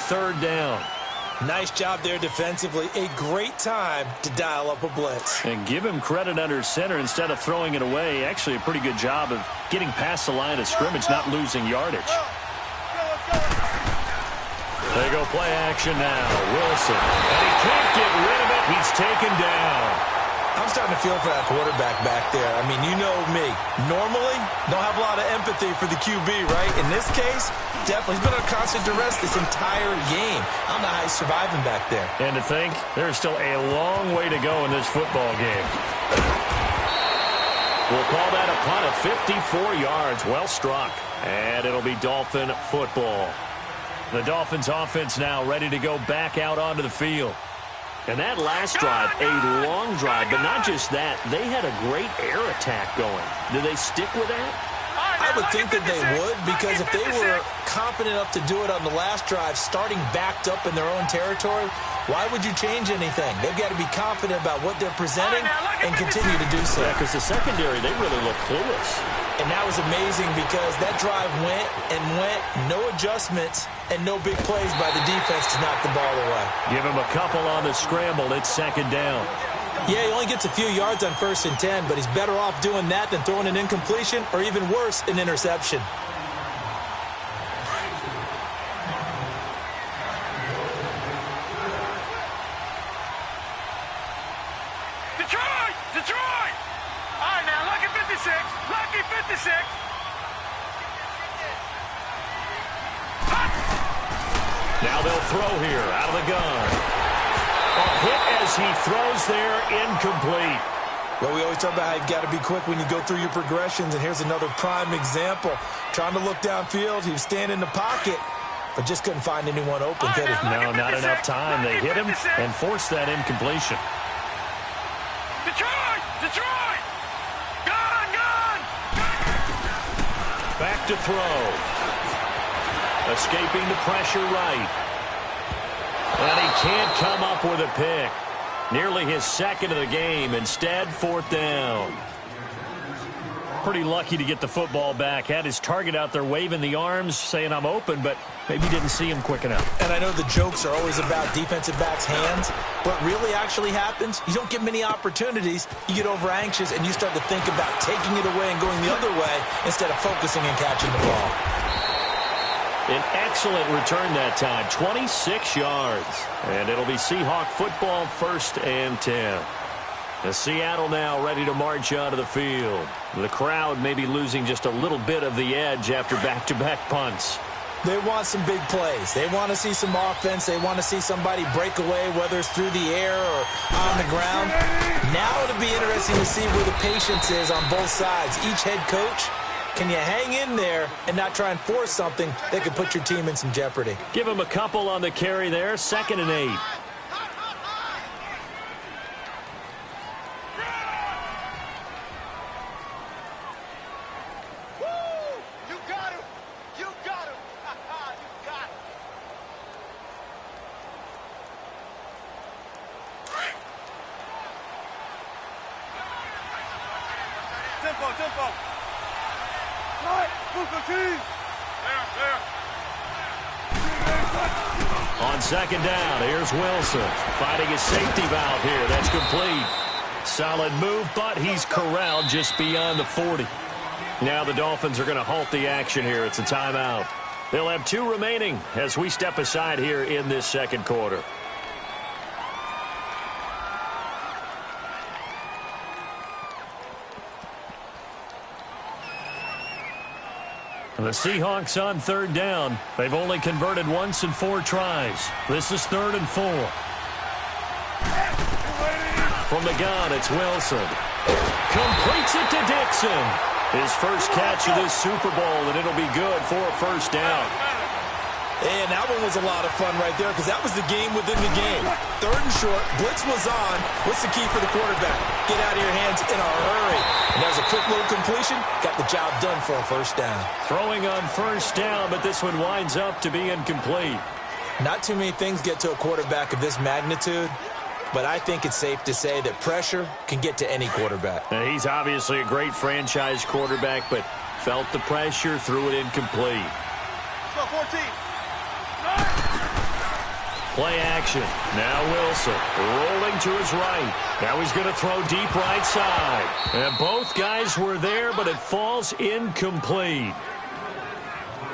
3rd down. Nice job there defensively. A great time to dial up a blitz. And give him credit under center instead of throwing it away. Actually, a pretty good job of getting past the line of scrimmage, not losing yardage. They go play action now. Wilson. And he can't get rid of it. He's taken down. I'm starting to feel for that quarterback back there. I mean, you know me. Normally, don't have a lot of empathy for the QB, right? In this case, definitely. He's been under constant duress this entire game. I don't know how he's surviving back there. And to think, there's still a long way to go in this football game. We'll call that a punt of 54 yards. Well struck. And it'll be Dolphin football. The Dolphins offense now ready to go back out onto the field. And that last drive, a long drive, but not just that. They had a great air attack going. Do they stick with that? I would think that they would, because if they were competent enough to do it on the last drive, starting backed up in their own territory, why would you change anything? They've got to be confident about what they're presenting and continue to do so. Yeah, because the secondary, they really look clueless. And that was amazing because that drive went and went, no adjustments, and no big plays by the defense to knock the ball away. Give him a couple on the scramble. It's 2nd down. Yeah, he only gets a few yards on 1st and 10, but he's better off doing that than throwing an incompletion or even worse, an interception. Detroit! All right, now, lucky 56. Lucky 56. Now they'll throw here out of the gun. A hit as he throws there, incomplete. Well, we always talk about how you've got to be quick when you go through your progressions, and here's another prime example. Trying to look downfield, he was standing in the pocket, but just couldn't find anyone open, could he? No, not enough time. They hit him and forced that incompletion. Detroit! Gone! Back to throw. Escaping the pressure right. And he can't come up with a pick. Nearly his 2nd of the game. Instead, 4th down. Pretty lucky to get the football back. Had his target out there waving the arms, saying I'm open, but maybe didn't see him quick enough. And I know the jokes are always about defensive backs' hands. What really actually happens, you don't get many opportunities. You get over anxious, and you start to think about taking it away and going the other way instead of focusing and catching the ball. An excellent return that time, 26 yards. And it'll be Seahawk football, 1st and 10. The Seattle now ready to march onto the field. The crowd may be losing just a little bit of the edge after back-to-back punts. They want some big plays. They want to see some offense. They want to see somebody break away, whether it's through the air or on the ground. Now it'll be interesting to see where the patience is on both sides. Each head coach, can you hang in there and not try and force something that could put your team in some jeopardy? Give him a couple on the carry there, 2nd and 8. Tempo. On 2nd down, here's Wilson. Fighting his safety valve here. That's complete. Solid move, but he's corralled just beyond the 40. Now the Dolphins are going to halt the action here. It's a timeout. They'll have 2 remaining as we step aside here in this 2nd quarter. And the Seahawks on 3rd down. They've only converted once in 4 tries. This is 3rd and 4. From the gun, it's Wilson. Completes it to Dixon. His first catch of this Super Bowl, and it'll be good for a 1st down. And that one was a lot of fun right there because that was the game within the game. 3rd and short, blitz was on. What's the key for the quarterback? Get out of your hands in a hurry. And there's a quick little completion. Got the job done for a 1st down. Throwing on 1st down, but this one winds up to be incomplete. Not too many things get to a quarterback of this magnitude, but I think it's safe to say that pressure can get to any quarterback. Now, he's obviously a great franchise quarterback, but felt the pressure, threw it incomplete. Let's go, 14. Play action. Now Wilson rolling to his right. Now he's going to throw deep right side. And both guys were there, but it falls incomplete.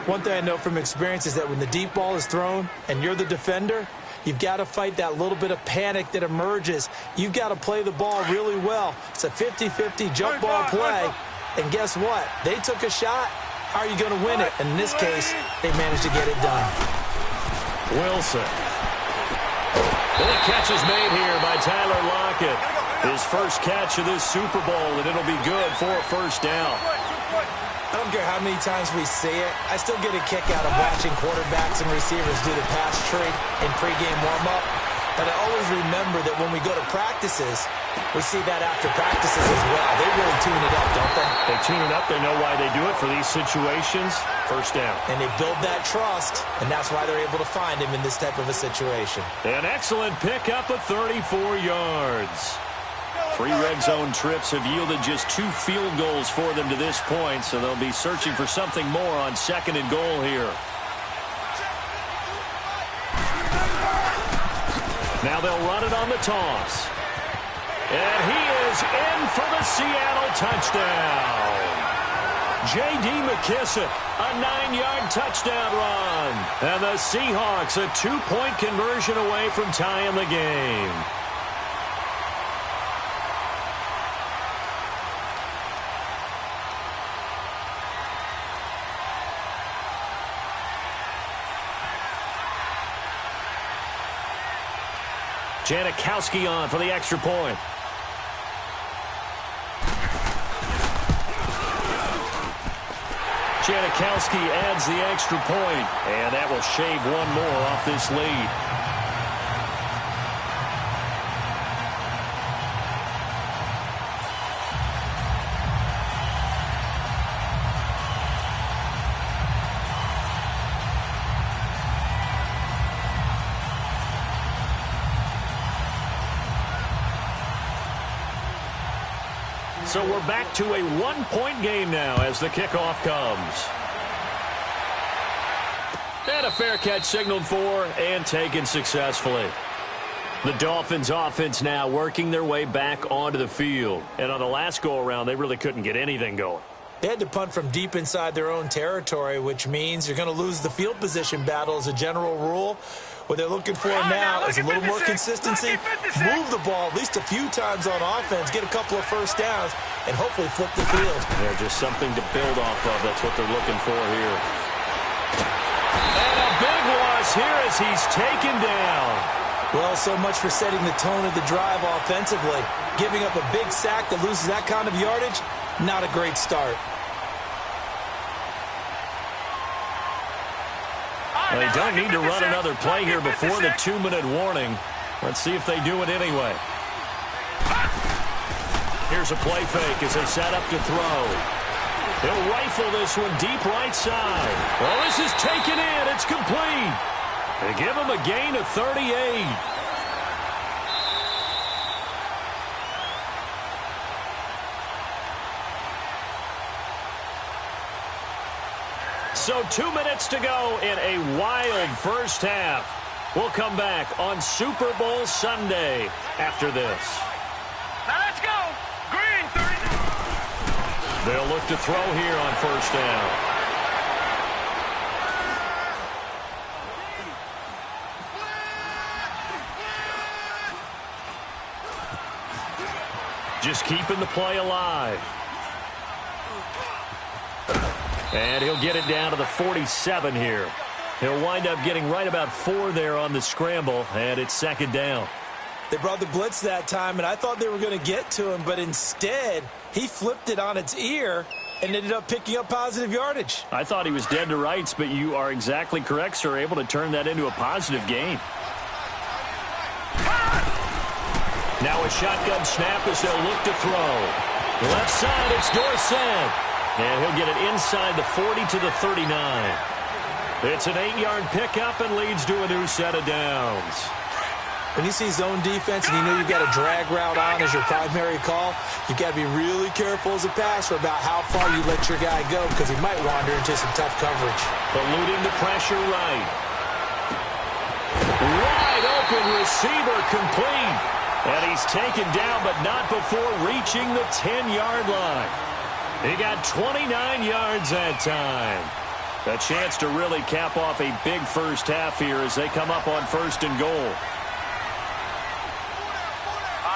One thing I know from experience is that when the deep ball is thrown and you're the defender, you've got to fight that little bit of panic that emerges. You've got to play the ball really well. It's a 50-50 jump ball play. And guess what? They took a shot. How are you going to win it? And in this case, they managed to get it done. Wilson. And the catch is made here by Tyler Lockett. His first catch of this Super Bowl, and it'll be good for a first down. I don't care how many times we see it. I still get a kick out of watching quarterbacks and receivers do the pass tree in pregame warm-up. But I always remember that when we go to practices, we see that after practices as well. They really tune it up, don't they? They tune it up. They know why they do it for these situations. First down. And they build that trust, and that's why they're able to find him in this type of a situation. An excellent pickup of 34 yards. 3 red zone trips have yielded just 2 field goals for them to this point, so they'll be searching for something more on 2nd and goal here. Now they'll run it on the toss. And he is in for the Seattle touchdown. J.D. McKissick, a 9-yard touchdown run. And the Seahawks a 2-point conversion away from tying the game. Janikowski on for the extra point. Janikowski adds the extra point, and that will shave one more off this lead. So we're back to a 1-point game now as the kickoff comes. And a fair catch signaled for and taken successfully. The Dolphins offense now working their way back onto the field. And on the last go-around, they really couldn't get anything going. They had to punt from deep inside their own territory, which means you're going to lose the field position battle as a general rule. What they're looking for now is a little more consistency, move the ball at least a few times on offense, get a couple of first downs, and hopefully flip the field. Yeah, just something to build off of. That's what they're looking for here. And a big loss here as he's taken down. Well, so much for setting the tone of the drive offensively. Giving up a big sack that loses that kind of yardage, not a great start. They don't need to run another play here before the 2-minute warning. Let's see if they do it anyway. Here's a play fake as they set up to throw. He'll rifle this one deep right side. Well, this is taken in. It's complete. They give him a gain of 38. So 2 minutes to go in a wild first half. We'll come back on Super Bowl Sunday after this. Now let's go. Green, 30. They'll look to throw here on first down. Just keeping the play alive. And he'll get it down to the 47 here. He'll wind up getting right about 4 there on the scramble, and it's 2nd down. They brought the blitz that time, and I thought they were going to get to him, but instead, he flipped it on its ear and ended up picking up positive yardage. I thought he was dead to rights, but you are exactly correct, sir, able to turn that into a positive gain. Now a shotgun snap as they'll look to throw. Left side, it's Dorsett. And he'll get it inside the 40 to the 39. It's an 8-yard pickup and leads to a new set of downs. When you see zone defense and you know you've got a drag route on as your primary call, you've got to be really careful as a passer about how far you let your guy go because he might wander into some tough coverage. Eluding the pressure right. Wide open receiver complete. And he's taken down, but not before reaching the 10-yard line. He got 29 yards that time. A chance to really cap off a big first half here as they come up on 1st and goal. All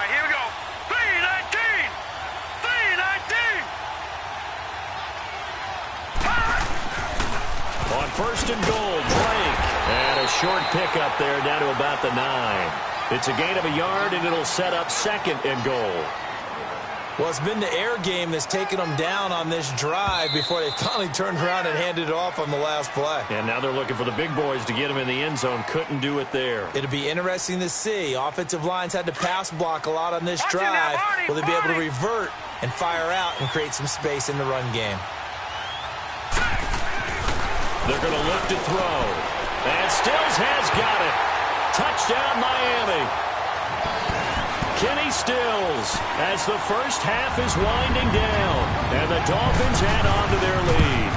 right, here we go. 3-19. 3-19. On 1st and goal, Drake. And a short pickup there down to about the 9. It's a gain of a yard, and it'll set up 2nd and goal. Well, it's been the air game that's taken them down on this drive before they finally turned around and handed it off on the last play. And now they're looking for the big boys to get them in the end zone. Couldn't do it there. It'll be interesting to see. Offensive lines had to pass block a lot on this drive. Will they be able to revert and fire out and create some space in the run game? They're going to look to throw. And Stills has got it. Touchdown, Miami. Kenny Stills as the first half is winding down. And the Dolphins head on to their lead.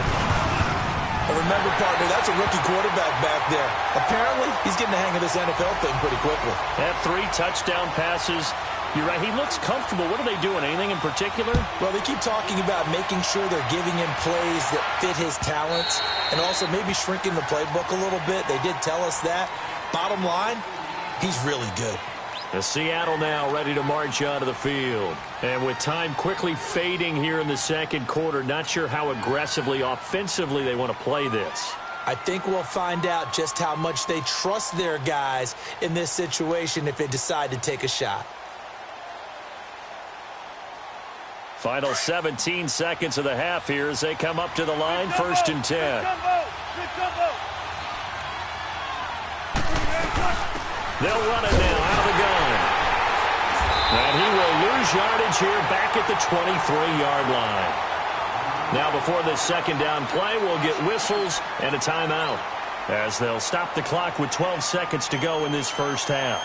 Well, remember, partner, that's a rookie quarterback back there. Apparently, he's getting the hang of this NFL thing pretty quickly. Have 3 touchdown passes. You're right, he looks comfortable. What are they doing? Anything in particular? Well, they keep talking about making sure they're giving him plays that fit his talents and also maybe shrinking the playbook a little bit. They did tell us that. Bottom line, he's really good. Seattle now ready to march onto the field. And with time quickly fading here in the second quarter, not sure how aggressively, offensively they want to play this. I think we'll find out just how much they trust their guys in this situation if they decide to take a shot. Final 17 seconds of the half here as they come up to the line, 1st and 10. They'll run it now out of the gun. And he will lose yardage here back at the 23-yard line. Now before this second down play, we'll get whistles and a timeout as they'll stop the clock with 12 seconds to go in this first half.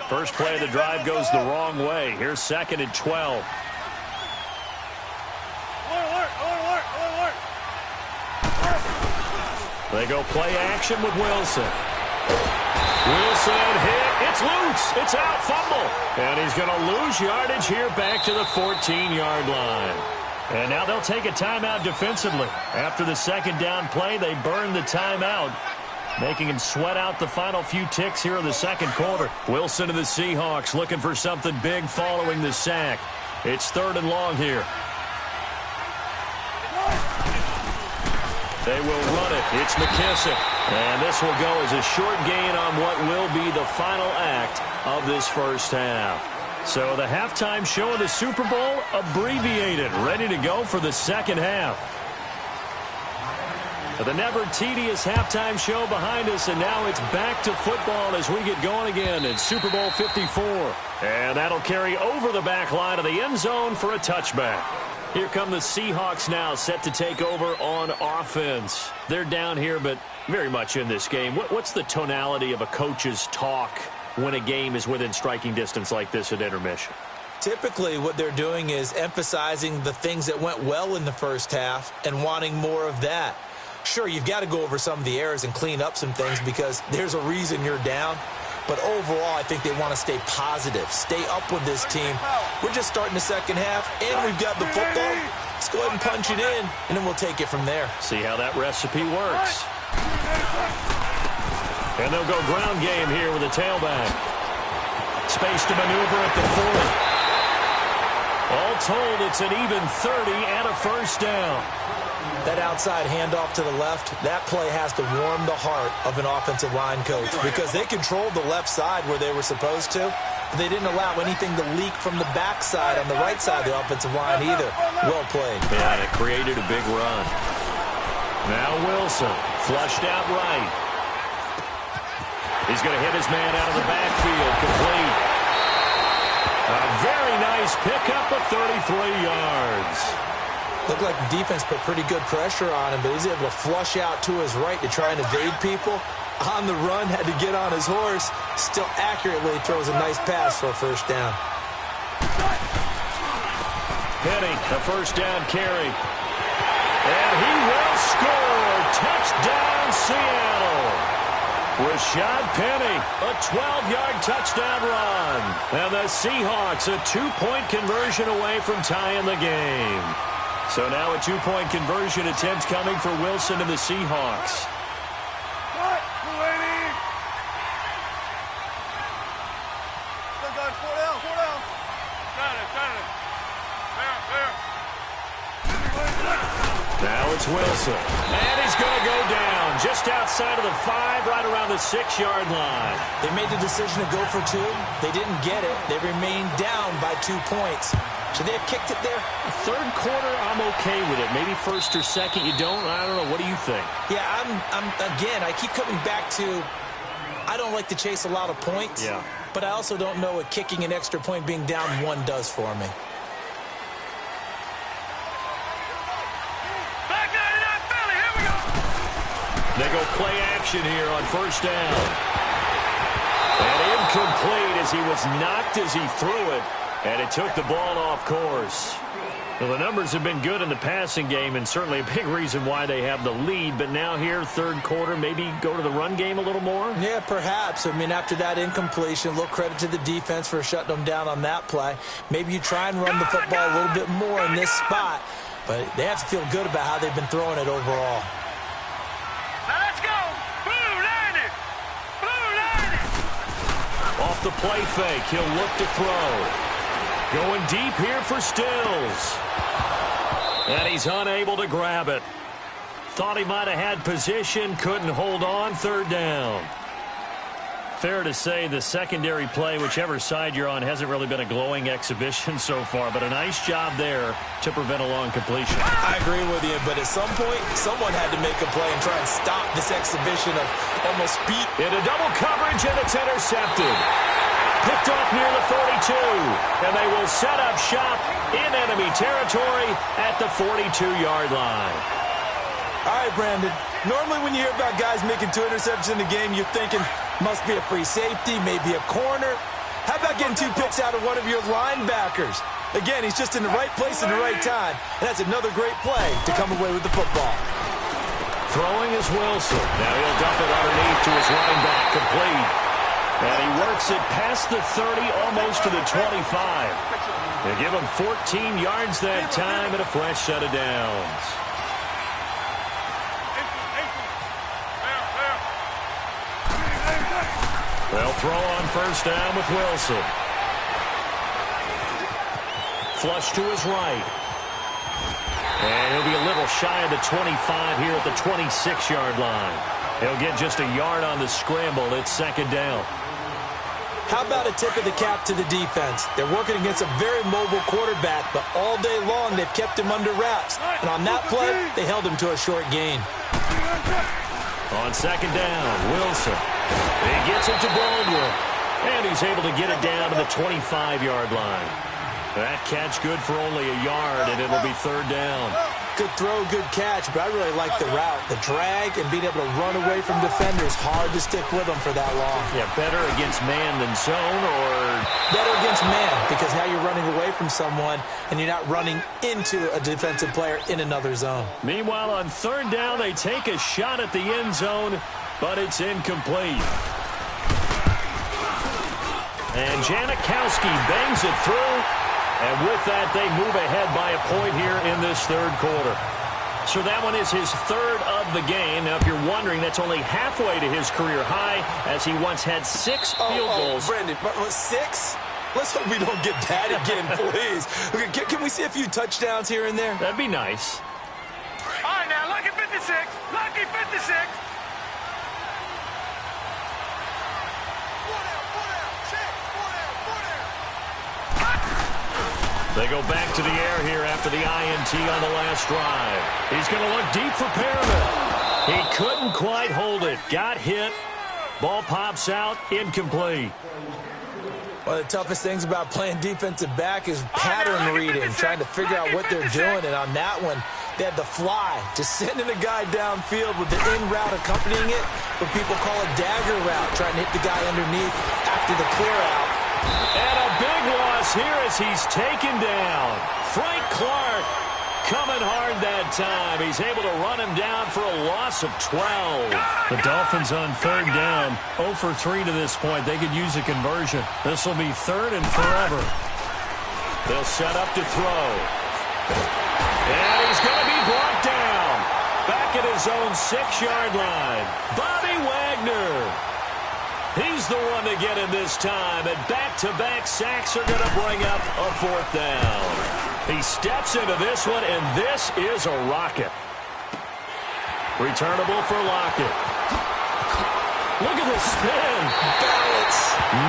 First play of the drive goes the wrong way. Here's 2nd and 12. They go play action with Wilson. Wilson hit. It's loose. It's out. Fumble. And he's going to lose yardage here back to the 14-yard line. And now they'll take a timeout defensively. After the second down play, they burn the timeout, making him sweat out the final few ticks here in the second quarter. Wilson to the Seahawks looking for something big following the sack. It's 3rd and long here. They will run it. It's McKissick. And this will go as a short gain on what will be the final act of this first half. So the halftime show of the Super Bowl abbreviated, ready to go for the second half. The never tedious halftime show behind us, and now it's back to football as we get going again in Super Bowl 54. And that'll carry over the back line of the end zone for a touchback. Here come the Seahawks now, set to take over on offense. They're down here, but very much in this game. What's the tonality of a coach's talk when a game is within striking distance like this at intermission? Typically, what they're doing is emphasizing the things that went well in the first half and wanting more of that. Sure, you've got to go over some of the errors and clean up some things because there's a reason you're down. But overall, I think they want to stay positive, stay up with this team. We're just starting the second half, and we've got the football. Let's go ahead and punch it in, and then we'll take it from there. See how that recipe works. And they'll go ground game here with a tailback. Space to maneuver at the 40. All told, it's an even 30 and a first down. That outside handoff to the left, that play has to warm the heart of an offensive line coach because they controlled the left side where they were supposed to, but they didn't allow anything to leak from the backside on the right side of the offensive line either. Well played. Yeah, it created a big run. Now Wilson, flushed out right. He's going to hit his man out of the backfield, complete. A very nice pickup of 33 yards. Looked like the defense put pretty good pressure on him, but he's able to flush out to his right to try and evade people. On the run, had to get on his horse. Still accurately throws a nice pass for a first down. Penny, a first down carry. And he will score. Touchdown, Seattle. Rashad Penny, a 12-yard touchdown run. And the Seahawks a 2-point conversion away from tying the game. So now a 2-point conversion attempt coming for Wilson and the Seahawks. Now it's Wilson. And he's going to go down just outside of the 5, right around the 6-yard line. They made the decision to go for 2. They didn't get it. They remained down by 2 points. Should they have kicked it there? Third quarter, I'm okay with it. Maybe first or second, you don't. I don't know. What do you think? Yeah, again, I keep coming back to I don't like to chase a lot of points. Yeah. But I also don't know what kicking an extra point being down 1 does for me. They go play action here on first down. And incomplete as he was knocked as he threw it. And it took the ball off course. Well, the numbers have been good in the passing game and certainly a big reason why they have the lead. But now here, third quarter, maybe go to the run game a little more? Yeah, perhaps. I mean, after that incompletion, a little credit to the defense for shutting them down on that play. Maybe you try and run the football a little bit more in this spot. But they have to feel good about how they've been throwing it overall. Off the play fake, he'll look to throw. Going deep here for Stills. And he's unable to grab it. Thought he might have had position, couldn't hold on, third down. Fair to say the secondary play, whichever side you're on, hasn't really been a glowing exhibition so far, but a nice job there to prevent a long completion. I agree with you, but at some point, someone had to make a play and try and stop this exhibition of almost speed. Into double coverage, and it's intercepted. Picked off near the 42, and they will set up shop in enemy territory at the 42-yard line. All right, Brandon. Normally when you hear about guys making 2 interceptions in the game, you're thinking must be a free safety, maybe a corner. How about getting 2 picks out of one of your linebackers? Again, he's just in the right place at the right time, and that's another great play to come away with the football. Throwing is Wilson. Now he'll dump it underneath to his running back, complete. And he works it past the 30, almost to the 25. They give him 14 yards that time and a fresh set of downs. They'll throw on first down with Wilson. Flush to his right. And he'll be a little shy of the 25 here at the 26-yard line. He'll get just a yard on the scramble. It's second down. How about a tip of the cap to the defense? They're working against a very mobile quarterback, but all day long they've kept him under wraps. And on that play, they held him to a short gain. On second down, Wilson. He gets it to Baldwin. And he's able to get it down to the 25-yard line. That catch good for only a yard, and it'll be third down. Good throw, good catch, but I really like the route. The drag and being able to run away from defenders, hard to stick with them for that long. Yeah, better against man than zone, or? Better against man, because now you're running away from someone, and you're not running into a defensive player in another zone. Meanwhile, on third down, they take a shot at the end zone, but it's incomplete. And Janikowski bangs it through. And with that, they move ahead by a point here in this third quarter. So that one is his third of the game. Now, if you're wondering, that's only halfway to his career high, as he once had 6 field goals. Brandon, 6? Let's hope we don't get that again, please. Okay, can we see a few touchdowns here and there? That'd be nice. All right, now, lucky 56. Lucky 56. They go back to the air here after the INT on the last drive. He's going to look deep for Perriman. He couldn't quite hold it. Got hit. Ball pops out. Incomplete. One of the toughest things about playing defensive back is pattern reading, trying to figure out what they're doing. And on that one, they had the fly, just sending a guy downfield with the in route accompanying it, what people call a dagger route, trying to hit the guy underneath after the clear out. And a big loss here as he's taken down. Frank Clark coming hard that time. He's able to run him down for a loss of 12. The Dolphins on third down, 0 for 3 to this point. They could use a conversion. This will be third and forever. They'll set up to throw. And he's going to be brought down. Back at his own 6-yard line. Bobby Wagner. He's the one to get him this time. And back-to-back sacks are going to bring up a 4th down. He steps into this one, and this is a rocket. Returnable for Lockett. Look at the spin. Balance.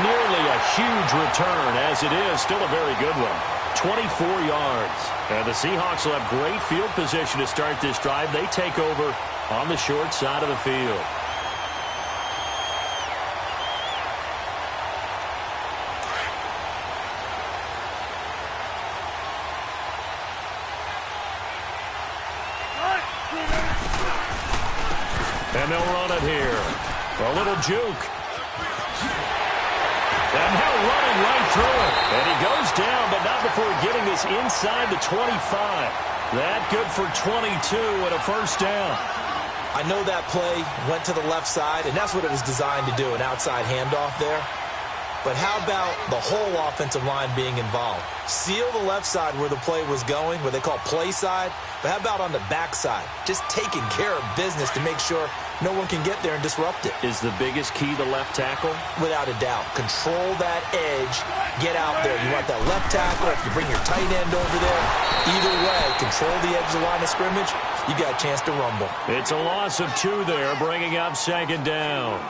Nearly a huge return, as it is. Still a very good one. 24 yards. And the Seahawks will have great field position to start this drive. They take over on the short side of the field. And they'll run it here. A little juke. And now running right through it. And he goes down, but not before getting this inside the 25. That good for 22 and a 1st down. I know that play went to the left side, and that's what it was designed to do, an outside handoff there. But how about the whole offensive line being involved? Seal the left side where the play was going, what they call play side. But how about on the back side? Just taking care of business to make sure no one can get there and disrupt it. Is the biggest key the left tackle? Without a doubt. Control that edge. Get out there. You want that left tackle. If you bring your tight end over there, either way, control the edge of the line of scrimmage, you got a chance to rumble. It's a loss of 2 there, bringing up 2nd down.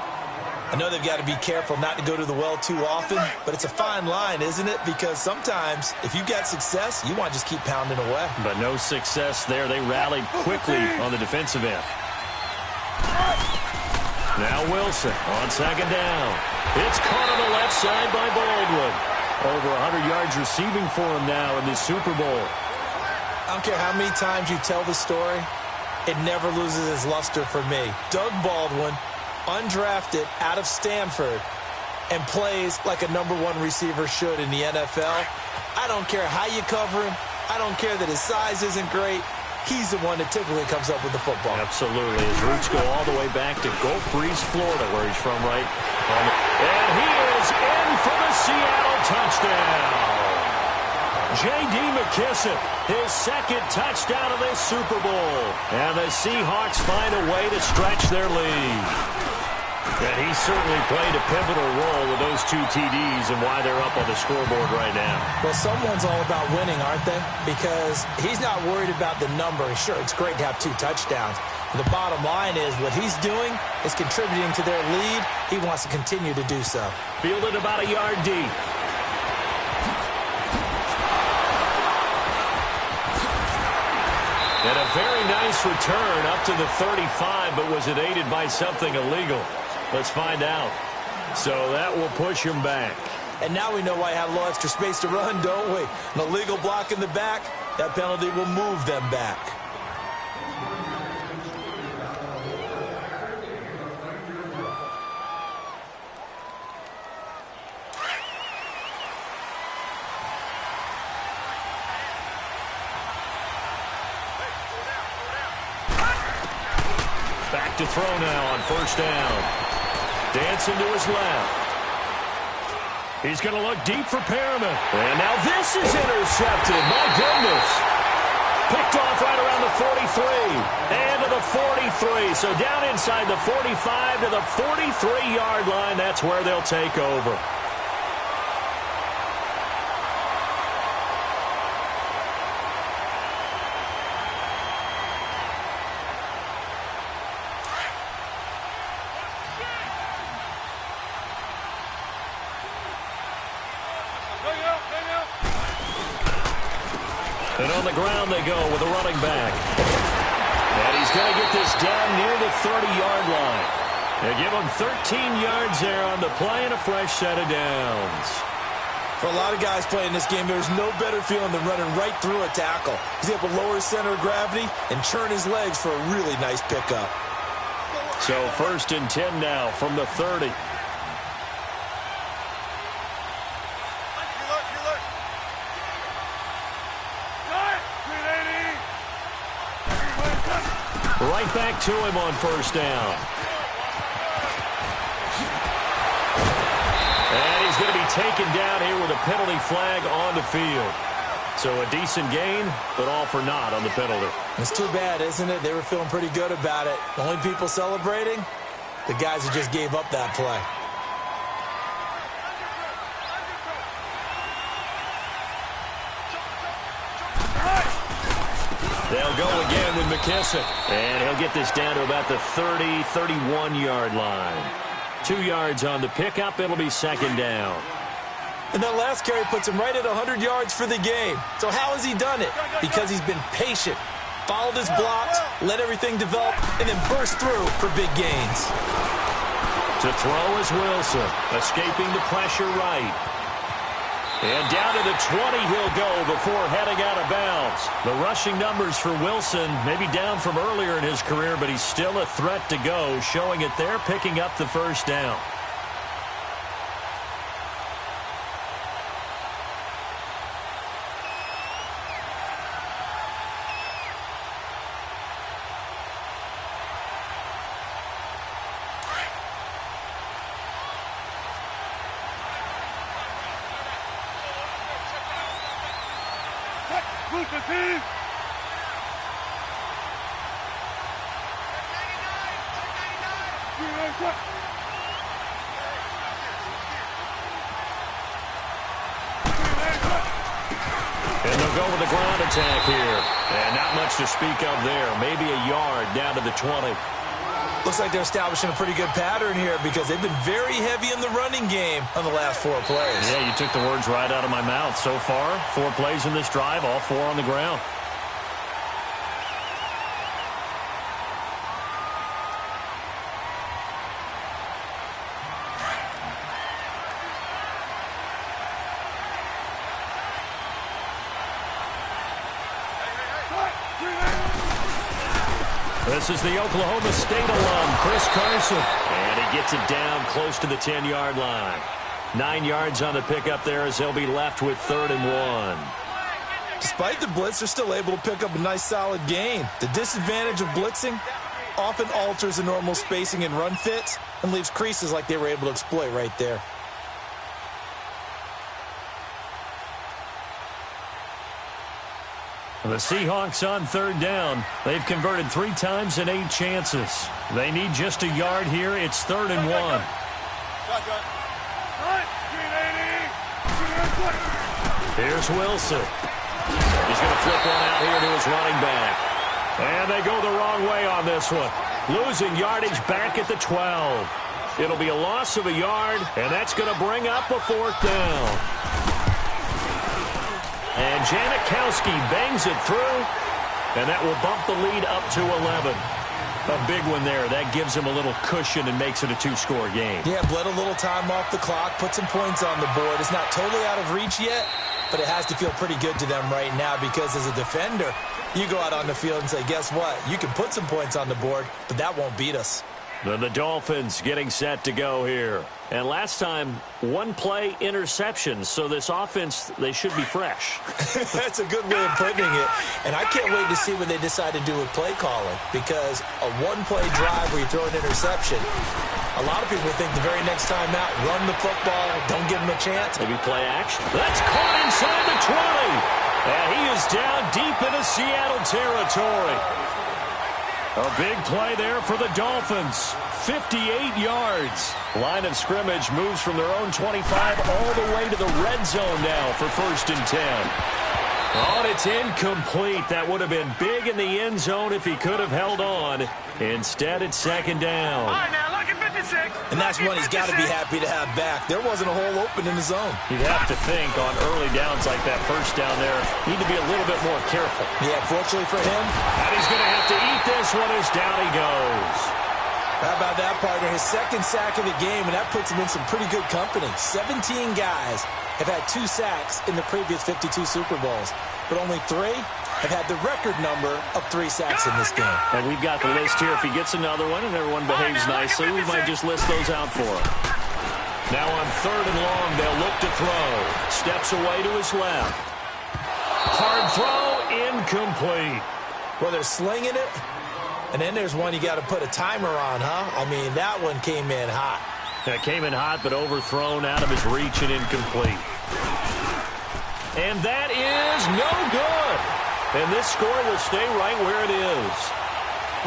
I know they've got to be careful not to go to the well too often, but it's a fine line, isn't it? Because sometimes, if you've got success, you want to just keep pounding away. But no success there. They rallied quickly on the defensive end. Now Wilson on 2nd down. It's caught on the left side by Baldwin. Over 100 yards receiving for him now in the Super Bowl. I don't care how many times you tell the story, it never loses its luster for me. Doug Baldwin, undrafted out of Stanford, and plays like a #1 receiver should in the NFL. I don't care how you cover him. I don't care that his size isn't great. He's the one that typically comes up with the football. Absolutely. His roots go all the way back to Gulf Breeze, Florida, where he's from, right? And he is in for the Seattle touchdown. J.D. McKissick, his 2nd touchdown of this Super Bowl. And the Seahawks find a way to stretch their lead. And he certainly played a pivotal role with those 2 TDs and why they're up on the scoreboard right now. Well, someone's all about winning, aren't they? Because he's not worried about the number. Sure, it's great to have 2 touchdowns. The bottom line is what he's doing is contributing to their lead. He wants to continue to do so. Fielded about a yard deep. And a very nice return up to the 35, but was it aided by something illegal? Let's find out. So that will push him back. And now we know why I have a little extra space to run, don't we? An illegal block in the back, that penalty will move them back. Back to throw now on 1st down. Dancing to his left. He's going to look deep for Perriman. And now this is intercepted. My goodness. Picked off right around the 43. And to the 43. So down inside the 45 to the 43-yard line. That's where they'll take over. And on the ground they go with a running back. And he's going to get this down near the 30-yard line. They give him 13 yards there on the play and a fresh set of downs. For a lot of guys playing this game, there's no better feeling than running right through a tackle. He's able to lower his center of gravity and churn his legs for a really nice pickup. So 1st and 10 now from the 30. Right back to him on first down. And he's going to be taken down here with a penalty flag on the field. So a decent gain, but all for naught on the penalty. It's too bad, isn't it? They were feeling pretty good about it. The only people celebrating, the guys who just gave up that play. They'll go again with McKissick. And he'll get this down to about the 30, 31-yard line. 2 yards on the pickup. It'll be second down. And that last carry puts him right at 100 yards for the game. So how has he done it? Because he's been patient, followed his blocks, let everything develop, and then burst through for big gains. To throw is Wilson, escaping the pressure right. And down to the 20 he'll go before heading out of bounds. The rushing numbers for Wilson maybe down from earlier in his career, but he's still a threat to go, showing it there, picking up the first down. And they'll go with the ground attack here. And not much to speak of there. Maybe a yard down to the 20. Looks like they're establishing a pretty good pattern here because they've been very heavy in the running game on the last 4 plays. Yeah, you took the words right out of my mouth. So far, 4 plays in this drive, all 4 on the ground. This is the Oklahoma State alum, Chris Carson. And he gets it down close to the 10-yard line. 9 yards on the pickup there as they'll be left with 3rd and 1. Despite the blitz, they're still able to pick up a nice solid gain. The disadvantage of blitzing often alters the normal spacing and run fits and leaves creases like they were able to exploit right there. The Seahawks on 3rd down. They've converted 3 times in 8 chances. They need just a yard here. It's 3rd and 1. Here's Wilson. He's going to flip one out here to his running back. And they go the wrong way on this one. Losing yardage back at the 12. It'll be a loss of a yard, and that's going to bring up a 4th down. And Janikowski bangs it through, and that will bump the lead up to 11. A big one there. That gives him a little cushion and makes it a 2-score game. Yeah, bled a little time off the clock, put some points on the board. It's not totally out of reach yet, but it has to feel pretty good to them right now because as a defender, you go out on the field and say, guess what? You can put some points on the board, but that won't beat us. Then the Dolphins getting set to go here. And last time, 1-play interceptions. So this offense, they should be fresh. That's a good way of putting it. And I can't wait to see what they decide to do with play calling. Because a 1-play drive where you throw an interception, a lot of people think the very next time out, run the football, don't give them a chance. Maybe play action. That's caught inside the 20. And he is down deep into Seattle territory. A big play there for the Dolphins. 58 yards. Line of scrimmage moves from their own 25 all the way to the red zone now for 1st and 10. Oh, and it's incomplete. That would have been big in the end zone if he could have held on. Instead, it's 2nd down. All right, now, look at 56. And that's one he's got to be happy to have back. There wasn't a hole open in the zone. You'd have to think on early downs like that 1st down there, need to be a little bit more careful. Yeah, fortunately for him. And he's going to have to eat this one as down he goes. How about that, partner? His 2nd sack of the game, and that puts him in some pretty good company. 17 guys have had 2 sacks in the previous 52 Super Bowls, but only 3 have had the record number of 3 sacks in this game. And we've got the list here. If he gets another one and everyone behaves nicely, we might just list those out for him. Now on 3rd and long, they'll look to throw. Steps away to his left. Hard throw, incomplete. Well, they're slinging it, and then there's one you got to put a timer on, huh? I mean, that one came in hot. It came in hot, but overthrown, out of his reach and incomplete. And that is no good. And this score will stay right where it is.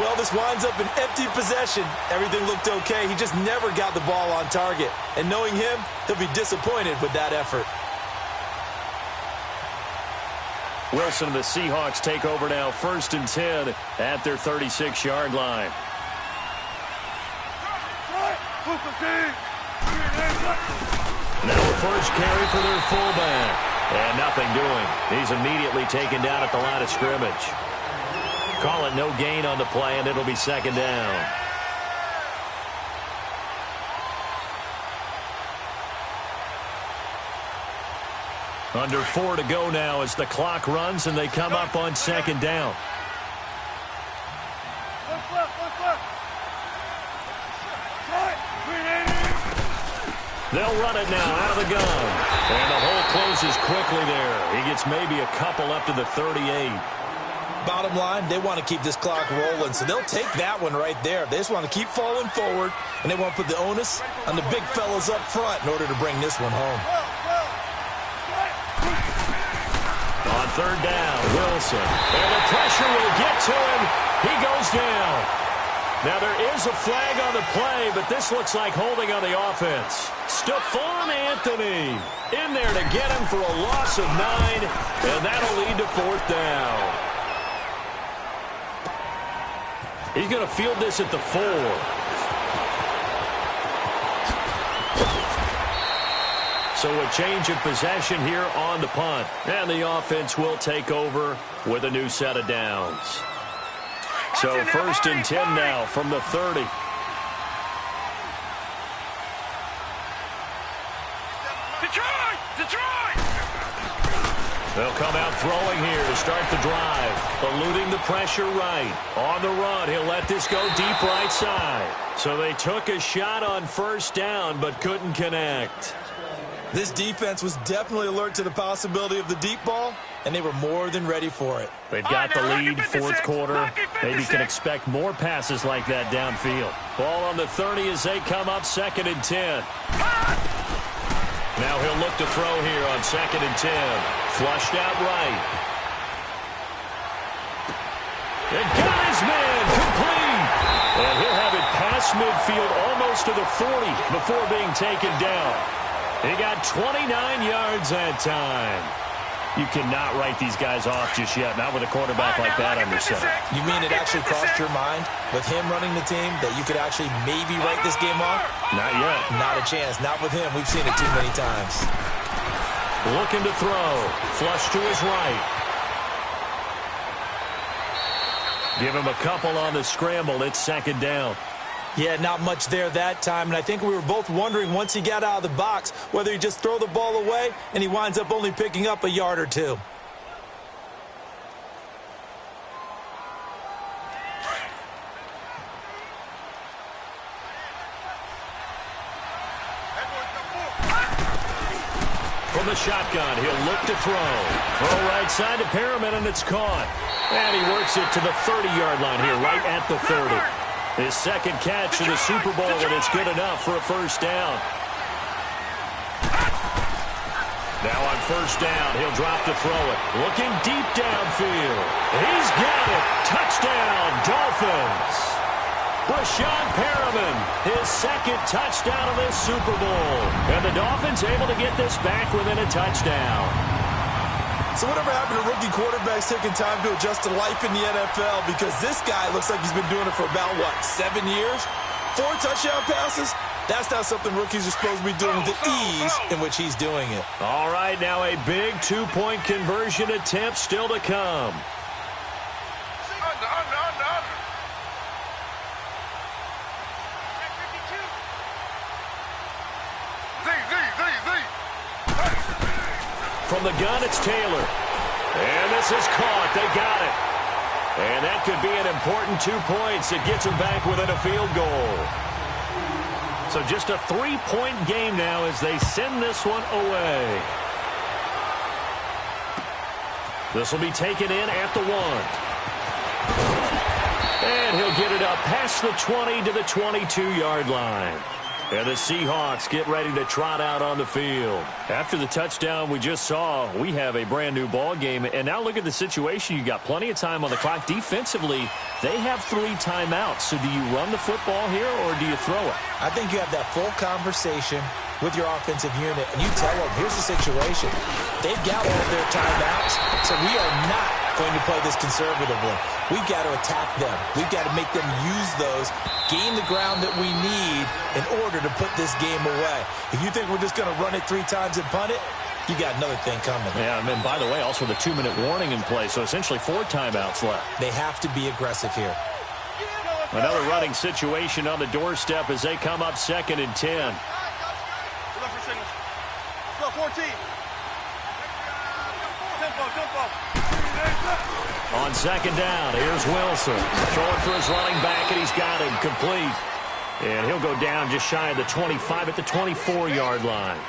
Well, this winds up an empty possession. Everything looked okay. He just never got the ball on target. And knowing him, he'll be disappointed with that effort. Wilson and the Seahawks take over now, 1st and 10 at their 36-yard line. Now a first carry for their fullback. And nothing doing. He's immediately taken down at the line of scrimmage. Call it no gain on the play, and it'll be 2nd down. Under 4 to go now as the clock runs, and they come up on 2nd down. They'll run it now out of the gun. And the hole closes quickly there. He gets maybe a couple up to the 38. Bottom line, they want to keep this clock rolling, so they'll take that one right there. They just want to keep falling forward, and they want to put the onus on the big fellas up front in order to bring this one home. On 3rd down, Wilson. And the pressure will get to him. He goes down. Now, there is a flag on the play, but this looks like holding on the offense. Stephon Anthony in there to get him for a loss of 9, and that'll lead to 4th down. He's going to field this at the 4. So a change of possession here on the punt, and the offense will take over with a new set of downs. So 1st and 10 now from the 30. Detroit! They'll come out throwing here to start the drive. Eluding the pressure right. On the run, he'll let this go deep right side. So they took a shot on 1st down but couldn't connect. This defense was definitely alert to the possibility of the deep ball, and they were more than ready for it. They've got the lead, 4th quarter. Maybe can expect more passes like that downfield. Ball on the 30 as they come up 2nd and 10. Now he'll look to throw here on 2nd and 10. Flushed out right. And got his man complete. And he'll have it past midfield almost to the 40 before being taken down. He got 29 yards that time. You cannot write these guys off just yet, not with a quarterback like that on your side. You mean it actually crossed your mind with him running the team that you could actually maybe write this game off? Not yet. Not a chance. Not with him. We've seen it too many times. Looking to throw. Flush to his right. Give him a couple on the scramble. It's 2nd down. Yeah, not much there that time, and I think we were both wondering once he got out of the box whether he just throw the ball away and he winds up only picking up a yard or 2. From the shotgun, he'll look to throw. Throw right side to Perriman, and it's caught. And he works it to the 30-yard line here, right at the 30. His 2nd catch in the Super Bowl, and it's good enough for a 1st down. Now on 1st down, he'll drop to throw it. Looking deep downfield. He's got it. Touchdown, Dolphins. Brashad Perriman, his 2nd touchdown of this Super Bowl. And the Dolphins able to get this back within a touchdown. So whatever happened to rookie quarterbacks taking time to adjust to life in the NFL? Because this guy looks like he's been doing it for about, 7 years? 4 touchdown passes? That's not something rookies are supposed to be doing with the ease in which he's doing it. All right, now a big 2-point conversion attempt still to come. Under. From the gun, it's Taylor. And this is caught. They got it. And that could be an important 2 points. It gets them back within a field goal. So just a 3-point game now as they send this one away. This will be taken in at the 1. And he'll get it up past the 20 to the 22-yard line. And the Seahawks get ready to trot out on the field. After the touchdown we just saw, we have a brand-new ball game. And now look at the situation. You got plenty of time on the clock. Defensively, they have 3 timeouts. So do you run the football here or do you throw it? I think you have that full conversation with your offensive unit, and you tell them, here's the situation. They've got all of their timeouts, so we are not going to play this conservatively. We've got to attack them. We've got to make them use those, gain the ground that we need in order to put this game away. If you think we're just going to run it 3 times and punt it, you got another thing coming. Yeah, and by the way, also the 2-minute warning in play, so essentially 4 timeouts left. They have to be aggressive here. Another running situation on the doorstep as they come up 2nd and 10. 14. On 2nd down, here's Wilson. Throwing for his running back, and he's got him complete. And he'll go down just shy of the 25 at the 24-yard line.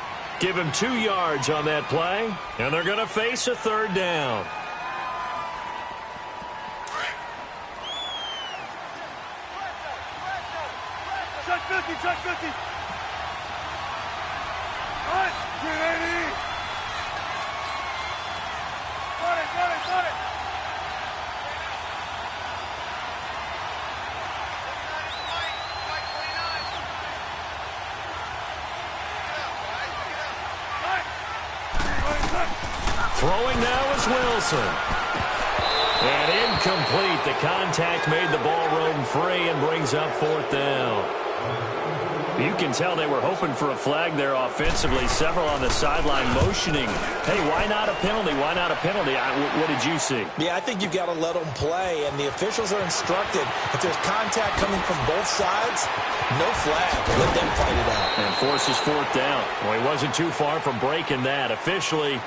Give him 2 yards on that play, and they're going to face a 3rd down. Check 50, check 50. Got it. Throwing now is Wilson. And incomplete. The contact made the ball roam free and brings up 4th down. You can tell they were hoping for a flag there offensively. Several on the sideline motioning. Hey, why not a penalty? Why not a penalty? What did you see? Yeah, I think you've got to let them play, and the officials are instructed. If there's contact coming from both sides, no flag. Let them fight it out. And forces 4th down. Well, he wasn't too far from breaking that. Officially,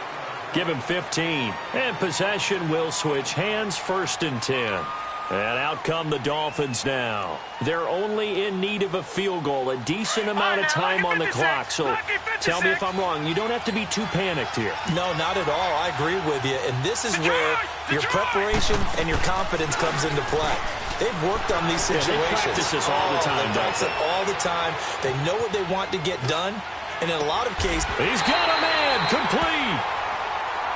give him 15. And possession will switch hands, 1st and 10. And out come the Dolphins now. They're only in need of a field goal, a decent amount of time on the clock. So tell me if I'm wrong. You don't have to be too panicked here. No, not at all. I agree with you. And this is where your preparation and your confidence comes into play. They've worked on these situations. They practice this all the time, they practice it all the time. They know what they want to get done. And in a lot of cases, he's got a man complete.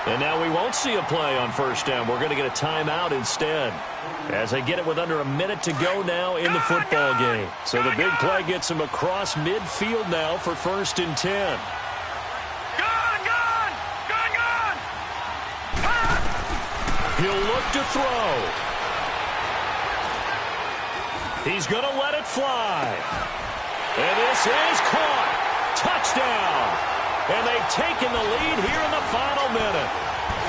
And now we won't see a play on 1st down. We're going to get a timeout instead, as they get it with under a minute to go now in the football game. So the big play gets him across midfield now for 1st and 10. Gone! He'll look to throw. He's going to let it fly. And this is caught. Touchdown. And they've taken the lead here in the final minute.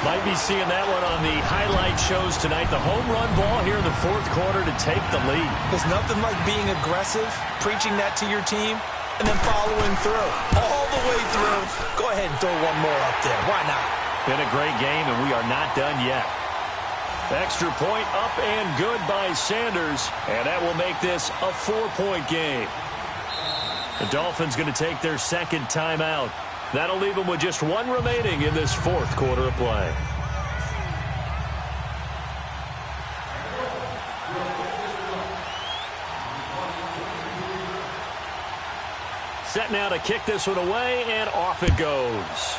Might be seeing that one on the highlight shows tonight. The home run ball here in the 4th quarter to take the lead. There's nothing like being aggressive, preaching that to your team, and then following through. All the way through. Go ahead and throw one more up there. Why not? Been a great game, and we are not done yet. Extra point up and good by Sanders, and that will make this a 4-point game. The Dolphins going to take their 2nd timeout. That'll leave them with just 1 remaining in this 4th quarter of play. Set now to kick this one away, and off it goes.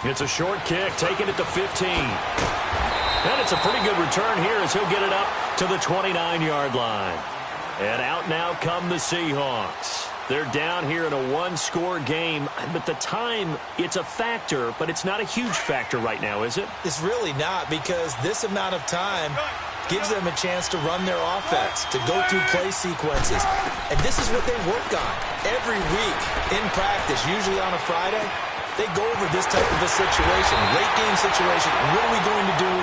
It's a short kick, taking it to 15. And it's a pretty good return here as he'll get it up to the 29-yard line. And out now come the Seahawks. They're down here in a 1-score game, but the time, it's a factor, but it's not a huge factor right now, is it? It's really not, because this amount of time gives them a chance to run their offense, to go through play sequences. And this is what they work on every week in practice, usually on a Friday. They go over this type of a situation, late game situation. What are we going to do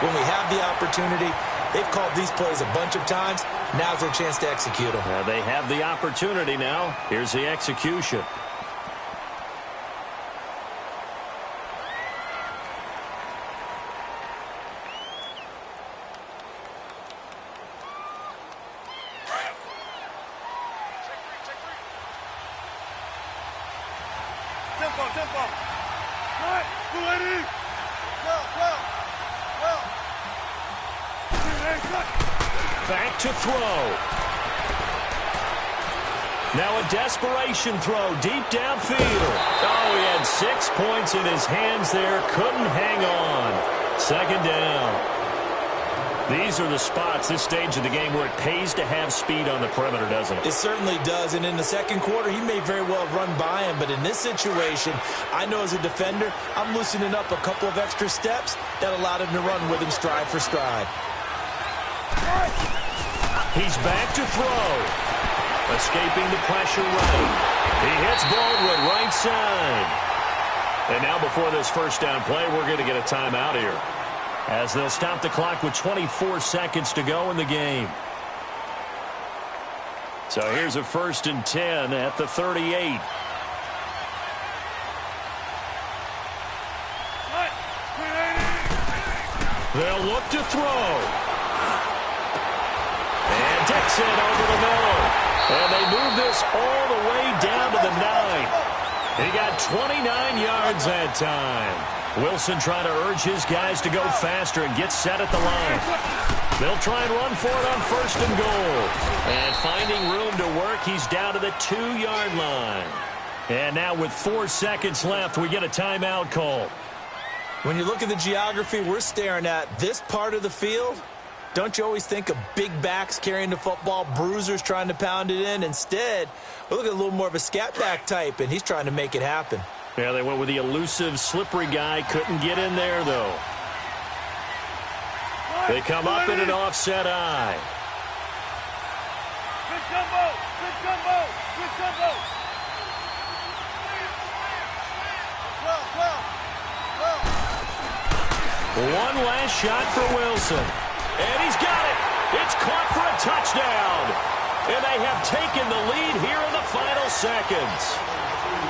when we have the opportunity? They've called these plays a bunch of times. Now's their chance to execute them. They have the opportunity now. Here's the execution. Tempo. Right, ready. Go. back to throw. Now a desperation throw deep downfield. Oh, he had 6 points in his hands there. Couldn't hang on. Second down. These are the spots, this stage of the game, where it pays to have speed on the perimeter, doesn't it? It certainly does, and in the second quarter, he may very well run by him, but in this situation, I know as a defender, I'm loosening up a couple of extra steps that allowed him to run with him stride for stride. He's back to throw. Escaping the pressure right. He hits Baldwin right side. And now before this first down play, we're going to get a timeout here, as they'll stop the clock with 24 seconds to go in the game. So here's a 1st and 10 at the 38. They'll look to throw. And Dixon over the middle. And they move this all the way down to the 9. He got 29 yards that time. Wilson trying to urge his guys to go faster and get set at the line. They'll try and run for it on 1st and goal. And finding room to work, he's down to the 2-yard line. And now with 4 seconds left, we get a timeout call. When you look at the geography we're staring at, this part of the field, don't you always think of big backs carrying the football, bruisers trying to pound it in? Instead, we look at a little more of a scat back type, and he's trying to make it happen. Yeah, they went with the elusive, slippery guy. Couldn't get in there, though. They come up in an offset eye. Good combo! Good combo! Good combo! One last shot for Wilson. And he's got it. It's caught for a touchdown. And they have taken the lead here in the final seconds.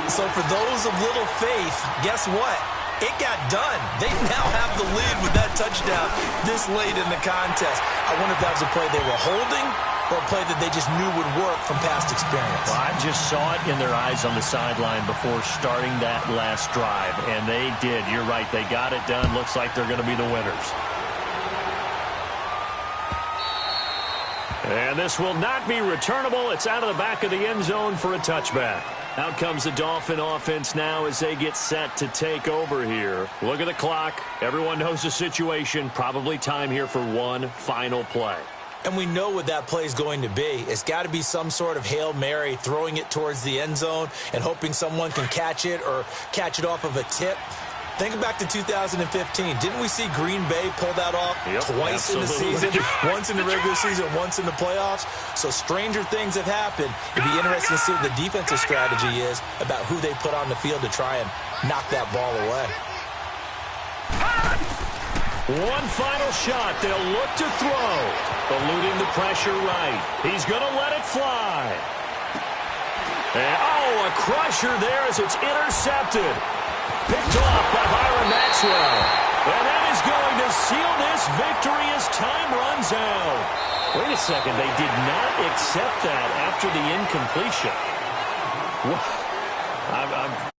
So for those of little faith, guess what? It got done. They now have the lead with that touchdown this late in the contest. I wonder if that was a play they were holding or a play that they just knew would work from past experience. Well, I just saw it in their eyes on the sideline before starting that last drive, and they did. You're right. They got it done. Looks like they're going to be the winners. And this will not be returnable. It's out of the back of the end zone for a touchback. Out comes the Dolphin offense now as they get set to take over here. Look at the clock. Everyone knows the situation. Probably time here for one final play. And we know what that play is going to be. It's got to be some sort of Hail Mary, throwing it towards the end zone and hoping someone can catch it or catch it off of a tip. Think back to 2015. Didn't we see Green Bay pull that off twice in the season? Once in the regular season, once in the playoffs. So stranger things have happened. It'd be interesting to see what the defensive strategy is about who they put on the field to try and knock that ball away. One final shot. They'll look to throw. Eluding the pressure right. He's going to let it fly. And, oh, a crusher there as it's intercepted. Picked off by Byron Maxwell. And that is going to seal this victory as time runs out. Wait a second. They did not accept that after the incompletion. I'm